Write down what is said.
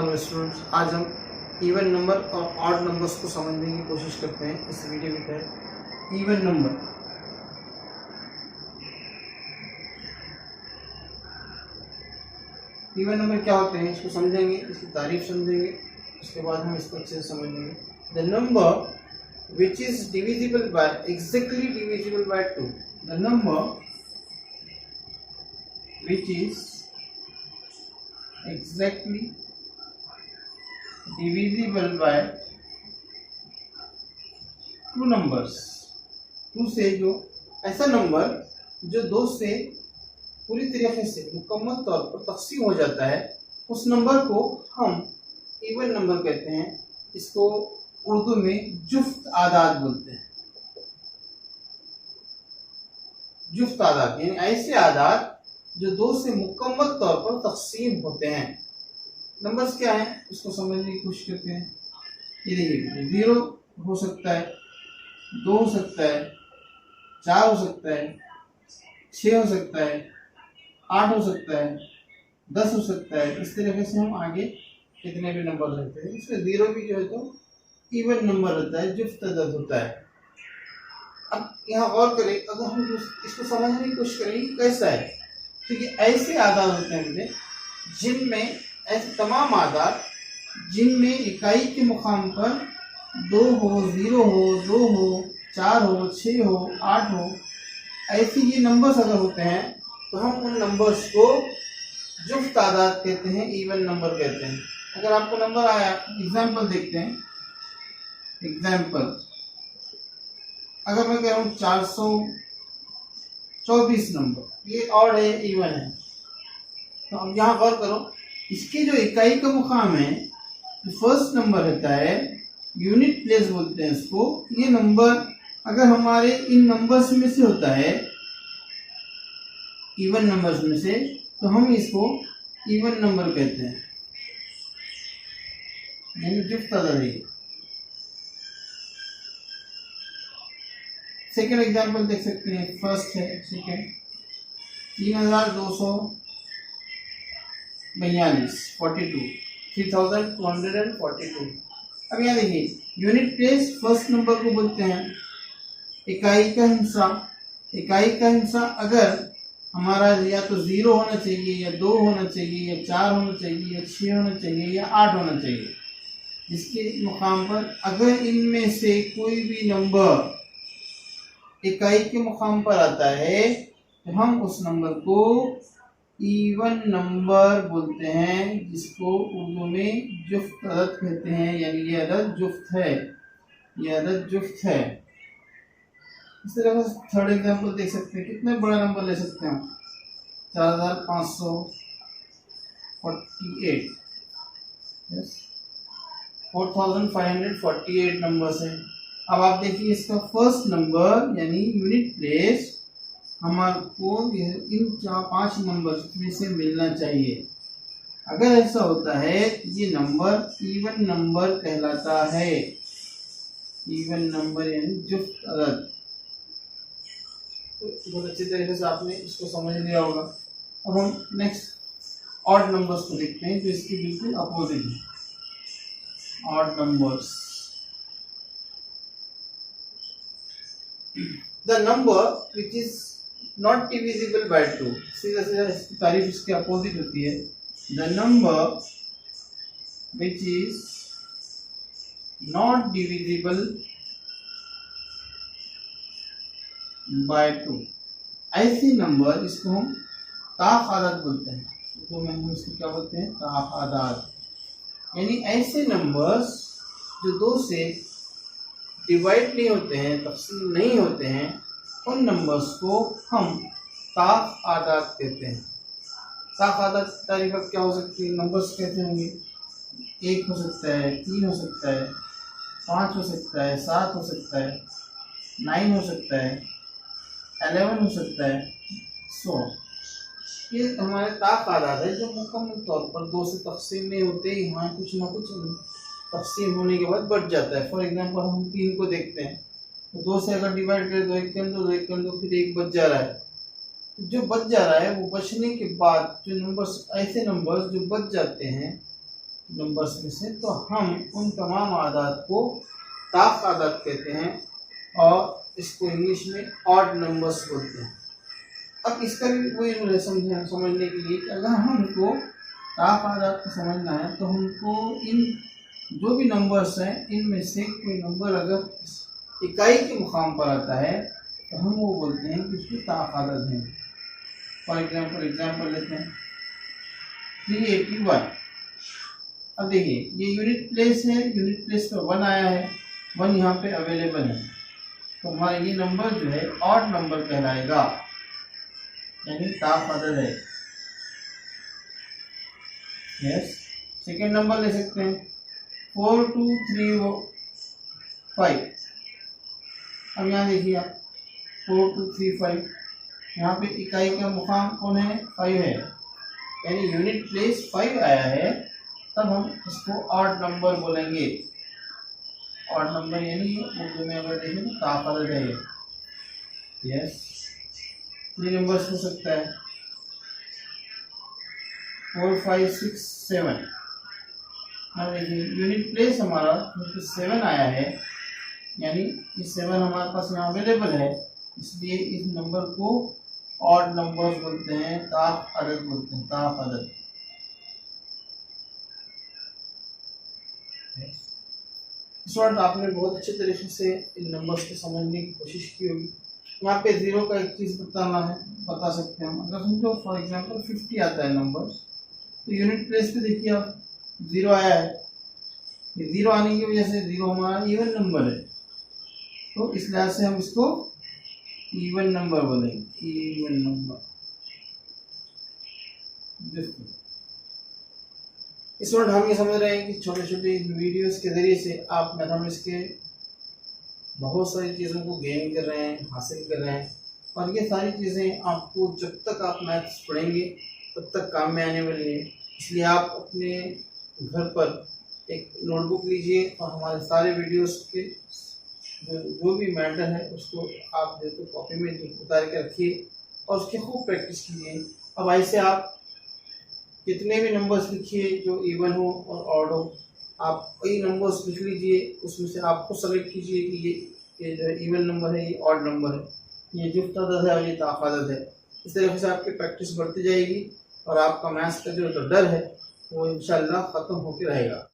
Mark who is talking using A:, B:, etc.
A: Hello students, आज हम even number और ऑड नंबर्स को समझने की कोशिश करते हैं इस वीडियो के तहत। इवन नंबर क्या होते हैं इसको समझेंगे, इसकी तारीफ समझेंगे, उसके बाद हम इसको अच्छे से समझेंगे। The number which is divisible by exactly divisible by 2। The number which is exactly divisible by two numbers. Two से जो ऐसा नंबर जो दो से पूरी तरीके से मुकम्मल तौर पर तकसीम हो जाता है, उस नंबर को हम इवन नंबर कहते हैं। इसको उर्दू में जुफ्त आदाद बोलते हैं। जुफ्त आदाद यानी ऐसे आदाद जो दो से मुकम्मल तौर पर तकसीम होते हैं। नंबर्स क्या हैं उसको समझने की कोशिश करते हैं। ये देखिए, 0 हो सकता है, 2 हो सकता है, 4 हो सकता है, 6 हो सकता है, 8 हो सकता है, 10 हो सकता है। इस तरीके से हम आगे कितने भी नंबर रहते हैं। इसमें 0 भी जो है तो इवन नंबर रहता है, जुफ्त अदद होता है। अब यहाँ गौर करें, अगर हम इसको समझने की कोशिश करें कैसा है, तो ये ऐसे आदाद होते हैं मुझे जिनमें ऐसे तमाम आदाद जिनमें इकाई के मुकाम पर 2 हो, 0 हो, 2 हो, 4 हो, 6 हो, 8 हो, ऐसे ये नंबर्स अगर होते हैं तो हम उन नंबर्स को जुफ्त आदाद कहते हैं, इवन नंबर कहते हैं। अगर आपको नंबर आया, एग्जाम्पल देखते हैं। एग्जाम्पल अगर मैं कह रहा हूँ 424 नंबर, ये ऑड है, इवन है, तो अब यहाँ गौर करो, इसके जो इकाई का मुकाम है, जो फर्स्ट नंबर रहता है, यूनिट प्लेस बोलते हैं इसको। ये नंबर अगर हमारे इन नंबर्स में से होता है, इवन नंबर्स में से, तो हम इसको इवन नंबर कहते हैं, यानी जुफ्त आदाद है। सेकेंड एग्जाम्पल देख सकते हैं। फर्स्ट है सेकेंड 3242 3242। अब यहाँ देखिए, यूनिट प्लेस फर्स्ट नंबर को बोलते हैं। इकाई का हिस्सा, इकाई का हिस्सा अगर हमारा या तो 0 होना चाहिए, या 2 होना चाहिए, या 4 होना चाहिए, या 6 होना चाहिए, या 8 होना चाहिए। जिसके मुकाम पर अगर इनमें से कोई भी नंबर इकाई के मुकाम पर आता है, तो हम उस नंबर को इवन नंबर बोलते हैं, जिसको उर्दू में जुफ्त अदद कहते हैं। यानी ये अदद जुफ्त है, ये अदद जुफ्त है। इस तरह से थर्ड एग्जाम्पल देख सकते हैं। कितने बड़ा नंबर ले सकते हैं हम? 4548, 4548 नंबर्स है। अब आप देखिए, इसका फर्स्ट नंबर यानी यूनिट प्लेस हमारे इन 5 नंबर में से मिलना चाहिए। अगर ऐसा होता है तो ये नंबर इवन नंबर कहलाता है। इवन नंबर यानी जुफ्त अदद। बहुत अच्छी तरीके से आपने इसको समझ लिया होगा। अब हम नेक्स्ट ऑड नंबर्स को देखते हैं, जो इसकी बिल्कुल अपोजिट है। Odd numbers, the number which is not divisible by 2। सीधा सीधा इसकी तारीफ इसके अपोजिट होती है। the number which is not divisible by 2, ऐसे नंबर, इसको हम ताक आदाद बोलते हैं। तो मैं हम इसको क्या बोलते हैं? ताक आदाद। यानी ऐसे नंबर्स जो 2 से डिवाइड नहीं होते हैं, तफसील नहीं होते हैं, उन नंबर्स को हम ताक आदाद कहते हैं। ताक आदाद की तारीफ क्या हो सकती है? नंबर्स कहते होंगे 1 हो सकता है, 3 हो सकता है, 5 हो सकता है, 7 हो सकता है, 9 हो सकता है, 11 हो सकता है, 100। ये हमारे ताक आदाद है जो मुकम्मल तौर पर 2 से तकसीम नहीं होते, यहाँ कुछ ना कुछ तकसीम होने के बाद बढ़ जाता है। फॉर एग्जांपल हम 3 को देखते हैं, तो 2 से अगर डिवाइड करें, 2 1 कर दो, 2 1 कर दो, फिर 1 बच जा रहा है। जो बच जा रहा है, वो बचने के बाद जो नंबर्स, ऐसे नंबर्स जो बच जाते हैं, नंबर्स में से, तो हम उन तमाम आदाद को ताक आदाद कहते हैं और इसको इंग्लिश में ऑड नंबर्स बोलते हैं। अब इसका भी वही समझने के लिए कि अगर हमको ताक आदाद को समझना है तो हमको इन जो भी नंबर्स हैं इनमें से कोई नंबर अगर इकाई के मुकाम पर आता है तो हम वो बोलते हैं कि उसको ताक आदाद है। फॉर एग्जाम्पल लेते हैं 381। अब देखिए ये यूनिट प्लेस है, यूनिट प्लेस पर 1 आया है, 1 यहाँ पे अवेलेबल है, तो हमारा ये नंबर जो है ऑड नंबर कहलाएगा, यानी ताक आदद है। यस, सेकेंड नंबर ले सकते हैं 4235। अब यहाँ देखिए आप 4235, यहाँ पे इकाई का मुकाम कौन है 5 है, यानी यूनिट प्लेस 5 आया है, तब हम इसको ऑड नंबर बोलेंगे। ऑड नंबर यानी उर्दू में अगर देखें तो ताक आदद है। यस, 3 नंबर्स हो सकता है 4 5 6 7। अब देखिए यूनिट प्लेस हमारा 7 आया है, यानी ये 7 हमारे पास यहाँ अवेलेबल है, इसलिए इस नंबर को ऑड नंबर्स बोलते हैं, ताक अदद बोलते हैं, ताक अदद। इस वक्त आपने बहुत अच्छे तरीके से इन नंबर्स को समझने की कोशिश की होगी। यहाँ पे 0 का एक चीज़ बता सकते हैं हम। अगर समझो फॉर एग्जांपल 50 आता है नंबर, तो यूनिट प्लेस पे देखिए आप 0 आया है, ये 0 आने की वजह से 0 हमारा इवन नंबर है, तो इस लिहाज से हम इसको इवन नंबर बोलेंगे, इवन नंबर। इस वक्त हम ये समझ रहे हैं कि छोटे छोटे वीडियोस के ज़रिए से आप मैथमेटिक्स के बहुत सारी चीज़ों को गेन कर रहे हैं, हासिल कर रहे हैं, और ये सारी चीज़ें आपको जब तक आप मैथ्स पढ़ेंगे तब तक काम में आने वाली है। इसलिए आप अपने घर पर एक नोटबुक लीजिए और हमारे सारे वीडियोस के जो भी मैटर है उसको आप तो कॉपी में उतार के रखिए और उसकी खूब प्रैक्टिस कीजिए। अब ऐसे आप कितने भी नंबर्स लिखिए जो इवन हो और ऑड हो, आप कई नंबर्स लिख लीजिए, उसमें से आपको सेलेक्ट कीजिए कि ये जो है इवन नंबर है, ये ऑड नंबर है, ये जुफ्त अदद है और ये ताक अदद है। इस तरीके से आपकी प्रैक्टिस बढ़ती जाएगी और आपका मैथ्स का जो डर है वो इंशाल्लाह ख़त्म होकर रहेगा।